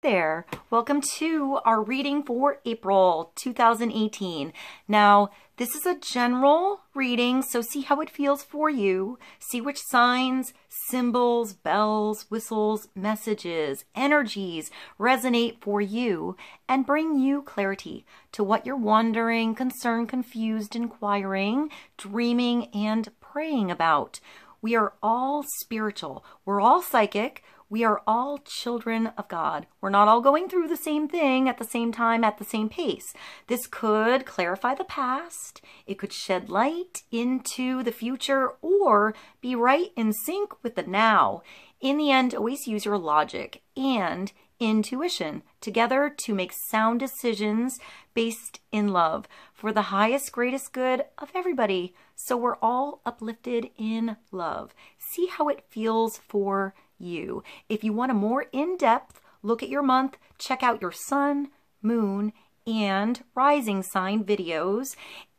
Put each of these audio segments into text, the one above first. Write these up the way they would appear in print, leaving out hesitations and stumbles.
there. Welcome to our reading for April 2018. Now, this is a general reading, so see how it feels for you. See which signs, symbols, bells, whistles, messages, energies resonate for you and bring you clarity to what you're wondering, concerned, confused, inquiring, dreaming, and praying about. We are all spiritual. We're all psychic. We are all children of God. We're not all going through the same thing at the same time, at the same pace. This could clarify the past. It could shed light into the future or be right in sync with the now. In the end, always use your logic and intuition together to make sound decisions based in love for the highest, greatest good of everybody. So we're all uplifted in love. See how it feels for you. If you want a more in-depth look at your month, check out your sun, moon, and rising sign videos.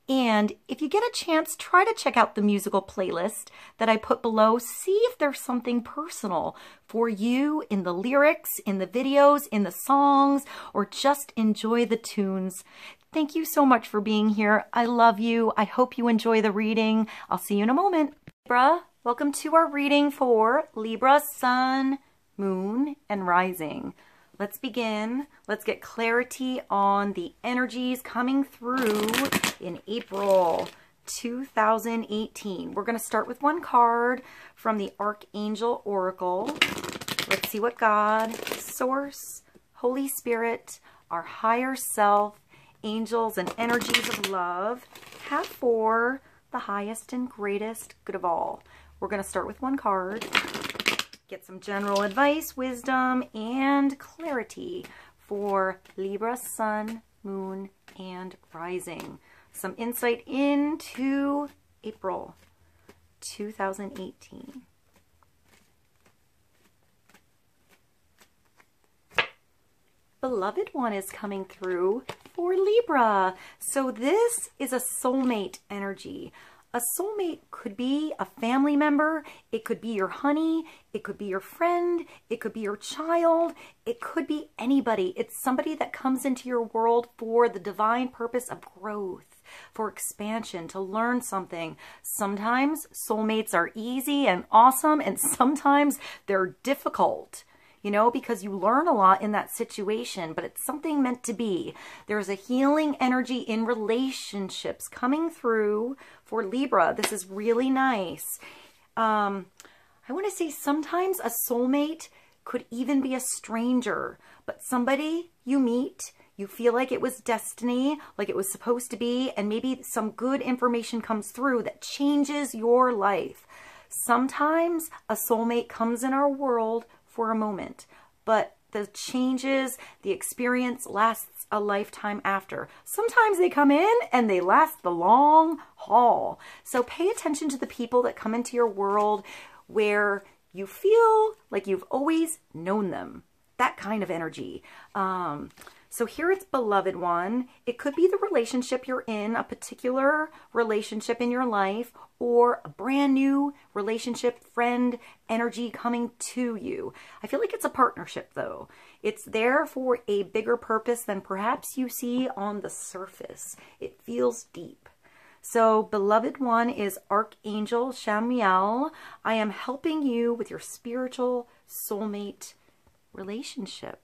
And if you get a chance, try to check out the musical playlist that I put below. See if there's something personal for you in the lyrics, in the videos, in the songs, or just enjoy the tunes. Thank you so much for being here. I love you. I hope you enjoy the reading. I'll see you in a moment. Libra, welcome to our reading for Libra, Sun, Moon, and Rising. Let's begin. Let's get clarity on the energies coming through in April 2018. We're going to start with one card from the Archangel Oracle. Let's see what God, Source, Holy Spirit, our higher self, angels, and energies of love have for the highest and greatest good of all. We're going to start with one card, get some general advice, wisdom, and clarity for Libra, Sun, Moon, and Rising. Some insight into April 2018. Beloved one is coming through for Libra. So this is a soulmate energy. A soulmate could be a family member, it could be your honey, it could be your friend, it could be your child, it could be anybody. It's somebody that comes into your world for the divine purpose of growth, for expansion, to learn something. Sometimes soulmates are easy and awesome, and sometimes they're difficult. You know, because you learn a lot in that situation, but it's something meant to be. There's a healing energy in relationships coming through for Libra. This is really nice. I want to say sometimes a soulmate could even be a stranger, but somebody you meet, you feel like it was destiny, like it was supposed to be, and maybe some good information comes through that changes your life. Sometimes a soulmate comes in our world for a moment, but the changes, the experience lasts a lifetime after. Sometimes they come in and they last the long haul. So pay attention to the people that come into your world where you feel like you've always known them. That kind of energy. So here it's beloved one. It could be the relationship you're in, a particular relationship in your life, or a brand new relationship, friend, energy coming to you. I feel like it's a partnership though. It's there for a bigger purpose than perhaps you see on the surface. It feels deep. So beloved one is Archangel Chamuel. I am helping you with your spiritual soulmate relationship.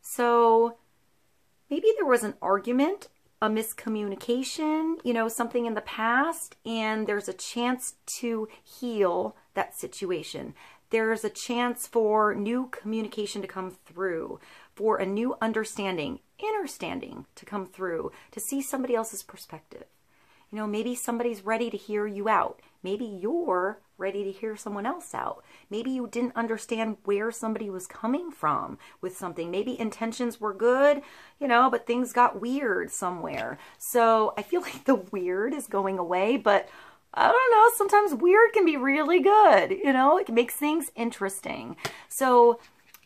So maybe there was an argument, a miscommunication, you know, something in the past, and there's a chance to heal that situation. There's a chance for new communication to come through, for a new understanding, understanding to come through, to see somebody else's perspective. You know, maybe somebody's ready to hear you out. Maybe you're ready to hear someone else out. Maybe you didn't understand where somebody was coming from with something. Maybe intentions were good, you know, but things got weird somewhere. So I feel like the weird is going away, but I don't know, sometimes weird can be really good, you know, it makes things interesting. So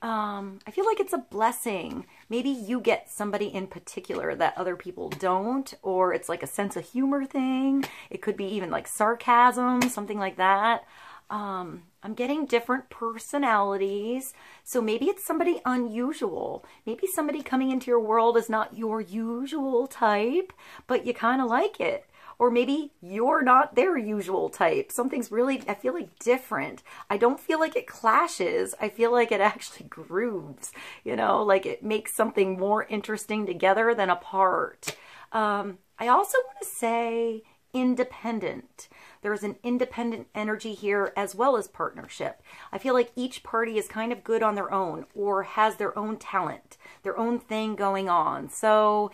I feel like it's a blessing. Maybe you get somebody in particular that other people don't, or it's like a sense of humor thing. It could be even like sarcasm, something like that. I'm getting different personalities. So maybe it's somebody unusual. Maybe somebody coming into your world is not your usual type, but you kind of like it. Or maybe you're not their usual type. Something's really, I feel like, different. I don't feel like it clashes. I feel like it actually grooves, you know, like it makes something more interesting together than apart. I also want to say independent. There's an independent energy here as well as partnership. I feel like each party is kind of good on their own or has their own talent, their own thing going on. So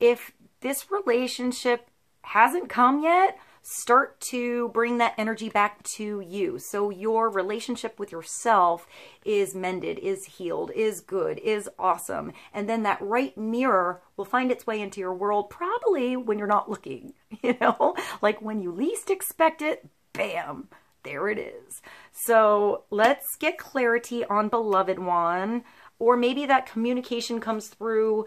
if this relationship hasn't come yet, start to bring that energy back to you. So your relationship with yourself is mended, is healed, is good, is awesome. And then that right mirror will find its way into your world probably when you're not looking, you know, like when you least expect it, bam, there it is. So let's get clarity on beloved one, or maybe that communication comes through.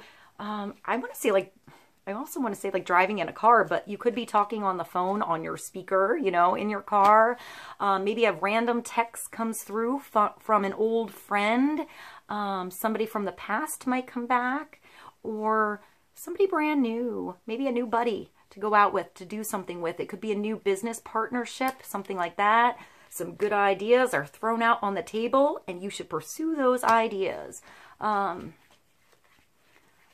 I also want to say like driving in a car, but you could be talking on the phone on your speaker, you know, in your car. Maybe a random text comes through from an old friend. Somebody from the past might come back, or somebody brand new, maybe a new buddy to go out with, to do something with. It could be a new business partnership, something like that. Some good ideas are thrown out on the table and you should pursue those ideas. I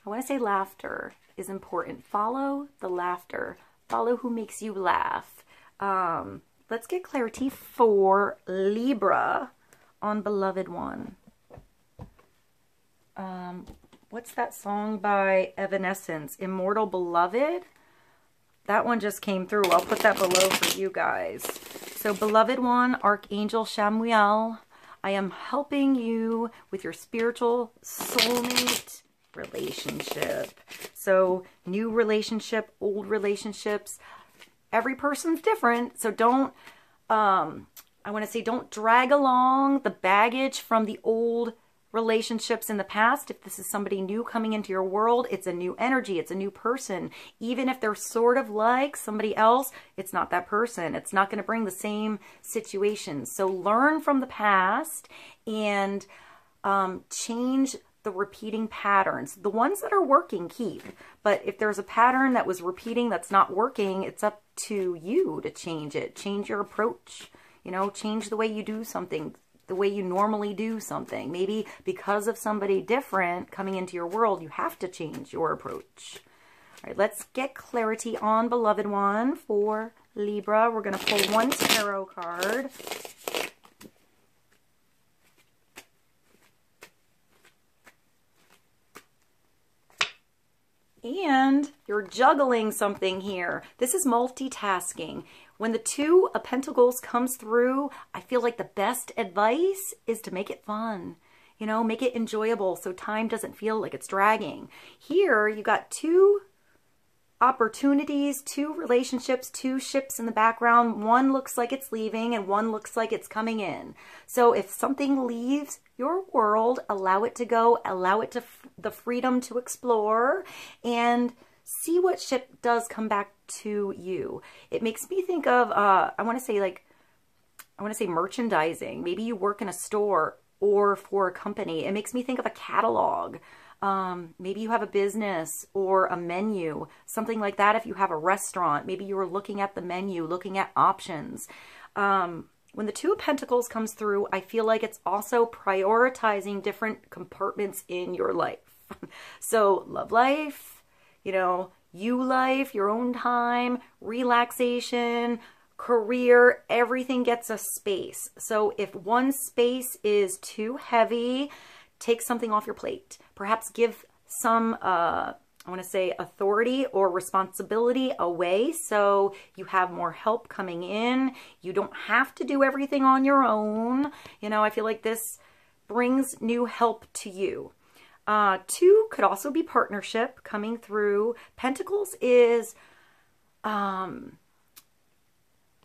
want to say laughter is important. Follow the laughter. Follow who makes you laugh. Let's get clarity for Libra on beloved one. What's that song by Evanescence? Immortal Beloved? That one just came through. I'll put that below for you guys. So beloved one, Archangel Chamuel, I am helping you with your spiritual soulmate relationship. So new relationship, old relationships, every person's different. So don't, I want to say, don't drag along the baggage from the old relationships in the past. If this is somebody new coming into your world, it's a new energy, it's a new person. Even if they're sort of like somebody else, it's not that person. It's not going to bring the same situations. So learn from the past and change the repeating patterns. The ones that are working, keep. But if there's a pattern that was repeating that's not working, it's up to you to change it. Change your approach. You know, change the way you do something, the way you normally do something. Maybe because of somebody different coming into your world, you have to change your approach. All right, let's get clarity on beloved one for Libra. We're going to pull one tarot card. And you're juggling something here. This is multitasking. When the Two of Pentacles comes through, I feel like the best advice is to make it fun. You know, make it enjoyable so time doesn't feel like it's dragging. Here, you got two opportunities, two relationships, two ships in the background. One looks like it's leaving and one looks like it's coming in. So if something leaves your world, allow it to go, allow it to the freedom to explore, and see what ship does come back to you. It makes me think of, I want to say merchandising. Maybe you work in a store or for a company. It makes me think of a catalog. Maybe you have a business or a menu, something like that. If you have a restaurant, maybe you were looking at the menu, looking at options. When the Two of Pentacles comes through, I feel like it's also prioritizing different compartments in your life. So love life, you know, you life, your own time, relaxation, career, everything gets a space. So if one space is too heavy, take something off your plate. Perhaps give some, I want to say, authority or responsibility away so you have more help coming in. You don't have to do everything on your own. You know, I feel like this brings new help to you. Two could also be partnership coming through. Pentacles is, I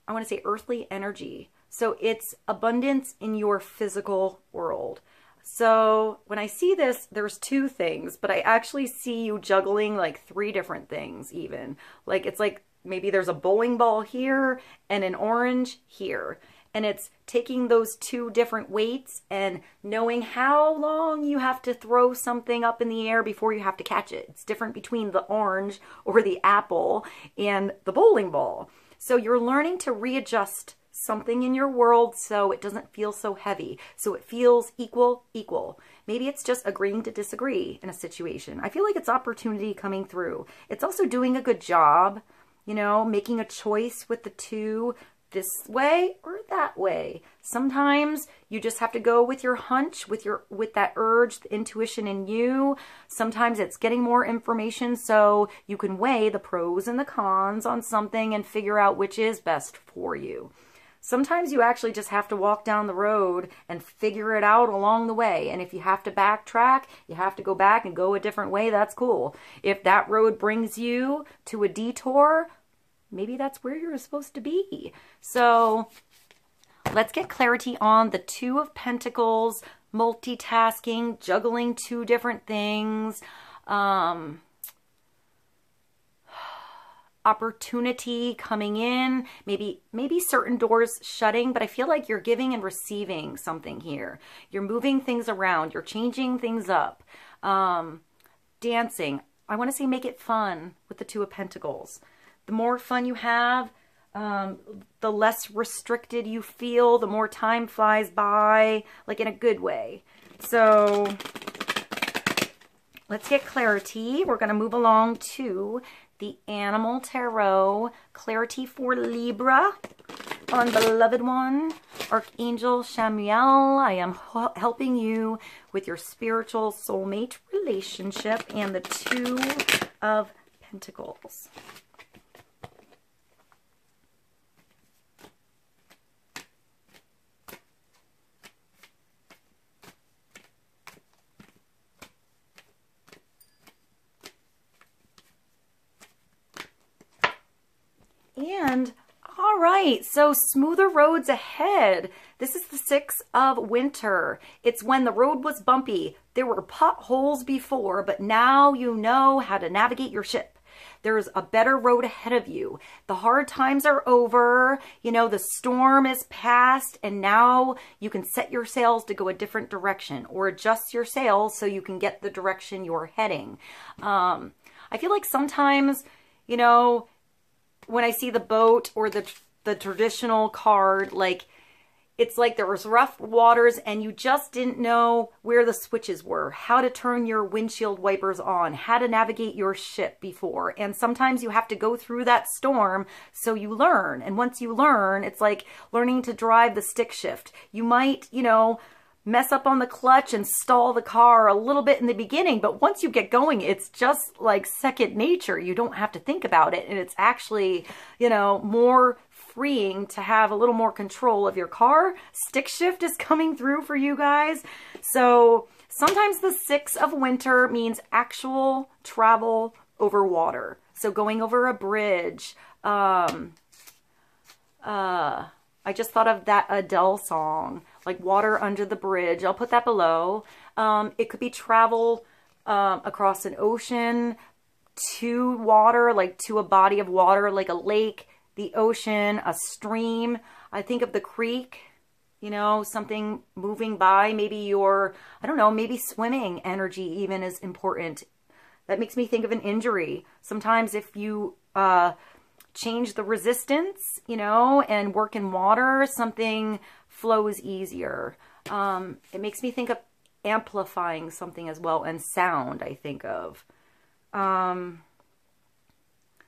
want to say, earthly energy. So it's abundance in your physical world. So when I see this, there's two things, but I actually see you juggling like three different things even. Like it's like maybe there's a bowling ball here and an orange here. And it's taking those two different weights and knowing how long you have to throw something up in the air before you have to catch it. It's different between the orange or the apple and the bowling ball. So you're learning to readjust something in your world so it doesn't feel so heavy, so it feels equal. Maybe it's just agreeing to disagree in a situation. I feel like it's opportunity coming through. It's also doing a good job, you know, making a choice with the two, this way or that way. Sometimes you just have to go with your hunch, with that urge, the intuition in you. Sometimes it's getting more information so you can weigh the pros and the cons on something and figure out which is best for you. Sometimes you actually just have to walk down the road and figure it out along the way. And if you have to backtrack, you have to go back and go a different way, that's cool. If that road brings you to a detour, maybe that's where you're supposed to be. So let's get clarity on the Two of Pentacles, multitasking, juggling two different things, opportunity coming in, maybe certain doors shutting, but I feel like you're giving and receiving something here. You're moving things around. You're changing things up. Dancing. I want to say make it fun with the Two of Pentacles. The more fun you have, the less restricted you feel, the more time flies by, like in a good way. So let's get clarity. We're going to move along to the Animal Tarot. Clarity for Libra, unbeloved one. Archangel Chamuel, I am helping you with your spiritual soulmate relationship and the Two of Pentacles. And all right, so smoother roads ahead. This is the Six of Winter. It's when the road was bumpy. There were potholes before, but now you know how to navigate your ship. There's a better road ahead of you. The hard times are over. You know, the storm is past, and now you can set your sails to go a different direction or adjust your sails so you can get the direction you're heading. I feel like sometimes, you know, when I see the boat or the traditional card, like it's like there was rough waters and you just didn't know where the switches were, how to turn your windshield wipers on, how to navigate your ship before. And sometimes you have to go through that storm so you learn. And once you learn, it's like learning to drive the stick shift. You might, you know, mess up on the clutch and stall the car a little bit in the beginning, but once you get going, it's just like second nature. You don't have to think about it, and it's actually, you know, more freeing to have a little more control of your car. Stick shift is coming through for you guys. So sometimes the Six of Winter means actual travel over water. So going over a bridge. I just thought of that Adele song, like Water Under the Bridge. I'll put that below. It could be travel across an ocean to water, like to a body of water, like a lake, the ocean, a stream. I think of the creek, you know, something moving by. Maybe your, I don't know, maybe swimming energy even is important. That makes me think of an injury. Sometimes if you change the resistance, you know, and work in water, something flows easier. It makes me think of amplifying something as well, and sound I think of.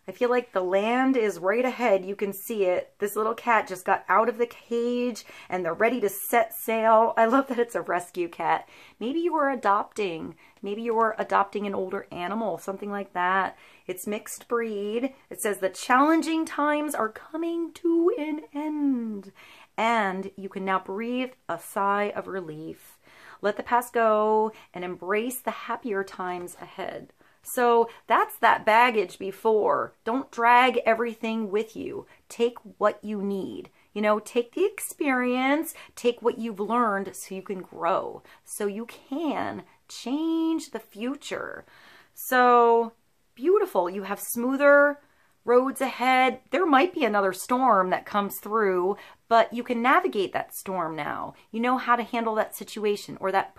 I feel like the land is right ahead. You can see it. This little cat just got out of the cage and they're ready to set sail. I love that it's a rescue cat. Maybe you are adopting. Maybe you are adopting an older animal, something like that. It's mixed breed. It says the challenging times are coming to an end. And you can now breathe a sigh of relief. Let the past go and embrace the happier times ahead. So that's that baggage before. Don't drag everything with you. Take what you need. You know, take the experience, take what you've learned so you can grow, so you can change the future. So beautiful. You have smoother roads ahead. There might be another storm that comes through, but you can navigate that storm now. You know how to handle that situation or that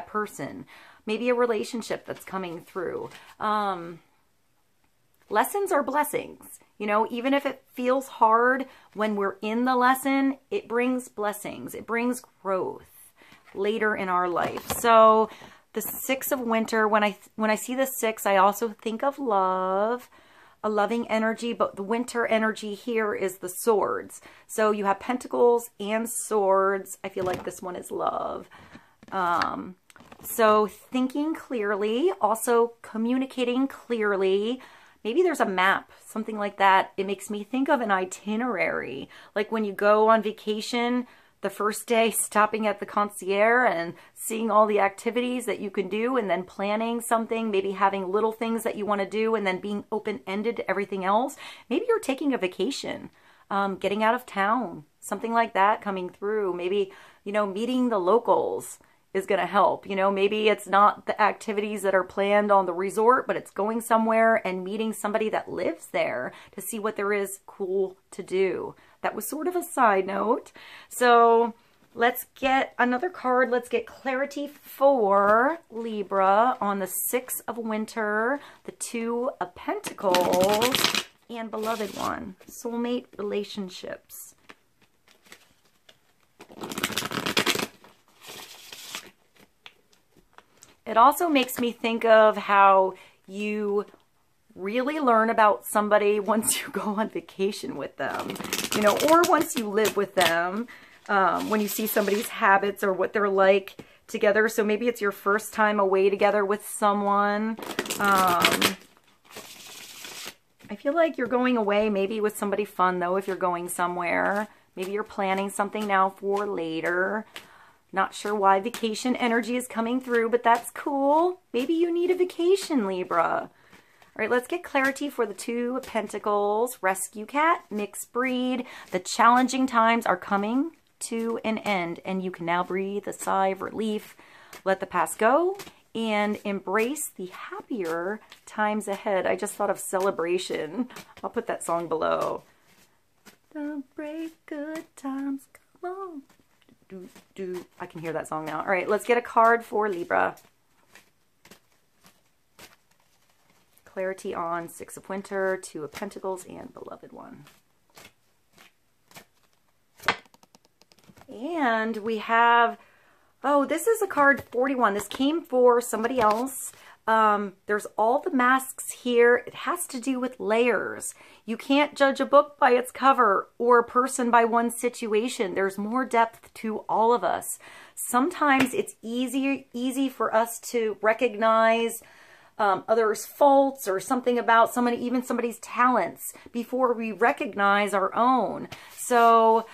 person. Maybe a relationship that's coming through. Lessons are blessings. You know, even if it feels hard when we're in the lesson, it brings blessings. It brings growth later in our life. So the Six of Winter, when I see the six, I also think of love, a loving energy, but the winter energy here is the swords. So you have pentacles and swords. I feel like this one is love. So thinking clearly, also communicating clearly. Maybe there's a map, something like that. It makes me think of an itinerary. Like when you go on vacation, the first day stopping at the concierge and seeing all the activities that you can do and then planning something, maybe having little things that you want to do and then being open-ended to everything else. Maybe you're taking a vacation, getting out of town, something like that coming through. Maybe, you know, meeting the locals is going to help. You know, maybe it's not the activities that are planned on the resort, but it's going somewhere and meeting somebody that lives there to see what there is cool to do. That was sort of a side note. So let's get another card. Let's get clarity for Libra on the Six of Winter, the Two of Pentacles, and Beloved One, soulmate relationships. It also makes me think of how you really learn about somebody once you go on vacation with them, you know, or once you live with them, when you see somebody's habits or what they're like together. So maybe it's your first time away together with someone. I feel like you're going away maybe with somebody fun, though, if you're going somewhere. Maybe you're planning something now for later. Not sure why vacation energy is coming through, but that's cool. Maybe you need a vacation, Libra. All right, let's get clarity for the Two of Pentacles, rescue cat, mixed breed. The challenging times are coming to an end, and you can now breathe a sigh of relief, let the past go, and embrace the happier times ahead. I just thought of Celebration. I'll put that song below. Celebrate good times, come on. I can hear that song now. All right, let's get a card for Libra. Clarity on Six of Winter, Two of Pentacles, and Beloved One. And we have, oh, this is a card 41. This came for somebody else. There's all the masks here. It has to do with layers. You can't judge a book by its cover or a person by one situation. There's more depth to all of us. Sometimes it's easy for us to recognize others' faults or something about somebody, even somebody's talents, before we recognize our own. So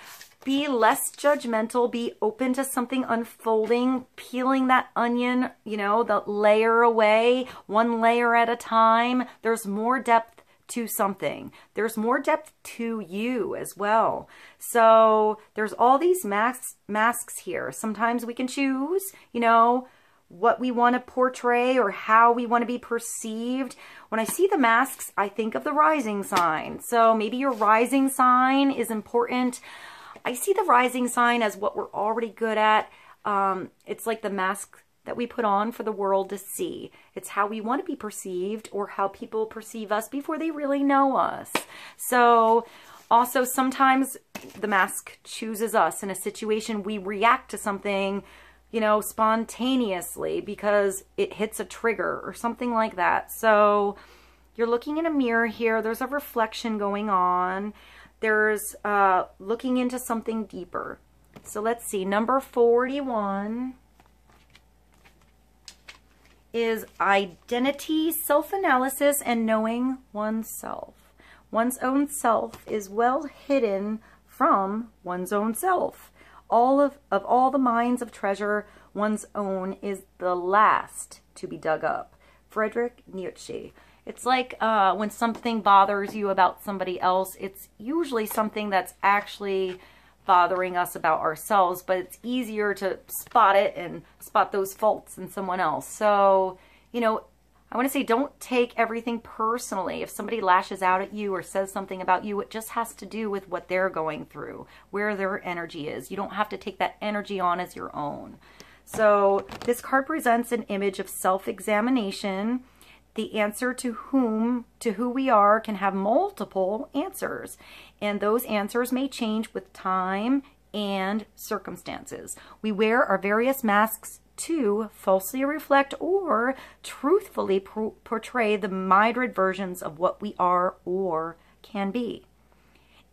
be less judgmental, be open to something unfolding, peeling that onion, you know, the layer away, one layer at a time. There's more depth to something. There's more depth to you as well. So there's all these masks here. Sometimes we can choose, you know, what we want to portray or how we want to be perceived. When I see the masks, I think of the rising sign. So maybe your rising sign is important. I see the rising sign as what we're already good at. It's like the mask that we put on for the world to see. It's how we want to be perceived or how people perceive us before they really know us. So also sometimes the mask chooses us in a situation. We react to something, you know, spontaneously because it hits a trigger or something like that. So you're looking in a mirror here. There's a reflection going on. There's looking into something deeper. So let's see. Number 41 is identity, self-analysis, and knowing oneself. One's own self is well hidden from one's own self. Of all the mines of treasure, one's own is the last to be dug up. Friedrich Nietzsche. It's like when something bothers you about somebody else, it's usually something that's actually bothering us about ourselves, but it's easier to spot it and spot those faults in someone else. So, you know, I want to say don't take everything personally. If somebody lashes out at you or says something about you, it just has to do with what they're going through, where their energy is. You don't have to take that energy on as your own. So this card presents an image of self-examination. The answer to who we are can have multiple answers, and those answers may change with time and circumstances. We wear our various masks to falsely reflect or truthfully portray the myriad versions of what we are or can be.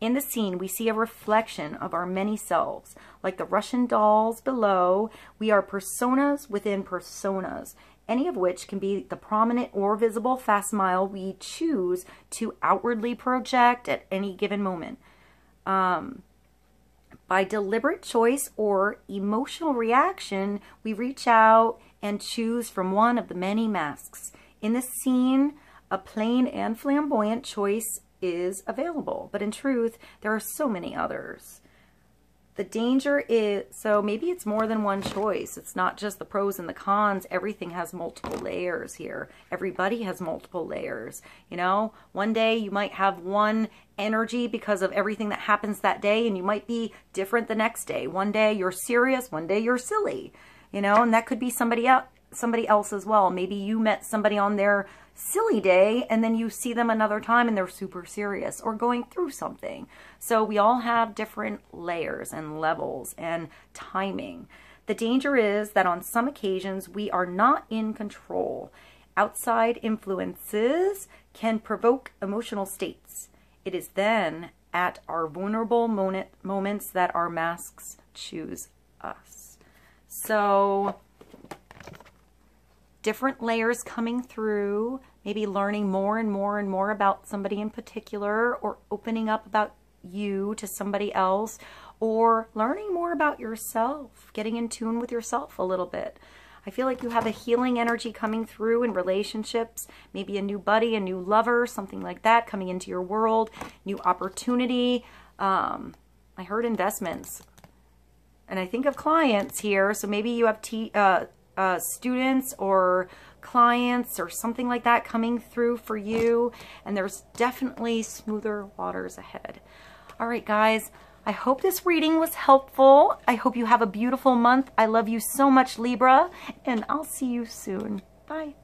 In the scene, we see a reflection of our many selves. Like the Russian dolls below, we are personas within personas, any of which can be the prominent or visible facsimile we choose to outwardly project at any given moment. By deliberate choice or emotional reaction, we reach out and choose from one of the many masks. In this scene, a plain and flamboyant choice is available, but in truth, there are so many others. The danger is, so maybe it's more than one choice. It's not just the pros and the cons. Everything has multiple layers here. Everybody has multiple layers. You know, one day you might have one energy because of everything that happens that day, and you might be different the next day. One day you're serious, one day you're silly, you know, and that could be somebody else as well. Maybe you met somebody on their silly day and then you see them another time and they're super serious or going through something. So we all have different layers and levels and timing. The danger is that on some occasions we are not in control. Outside influences can provoke emotional states. It is then at our vulnerable moments that our masks choose us. So different layers coming through, maybe learning more and more and more about somebody in particular, or opening up about you to somebody else, or learning more about yourself, getting in tune with yourself a little bit. I feel like you have a healing energy coming through in relationships, maybe a new buddy, a new lover, something like that coming into your world, new opportunity. I heard investments, and I think of clients here, so maybe you have students or clients or something like that coming through for you, and there's definitely smoother waters ahead. All right, guys, I hope this reading was helpful. I hope you have a beautiful month. I love you so much, Libra, and I'll see you soon. Bye.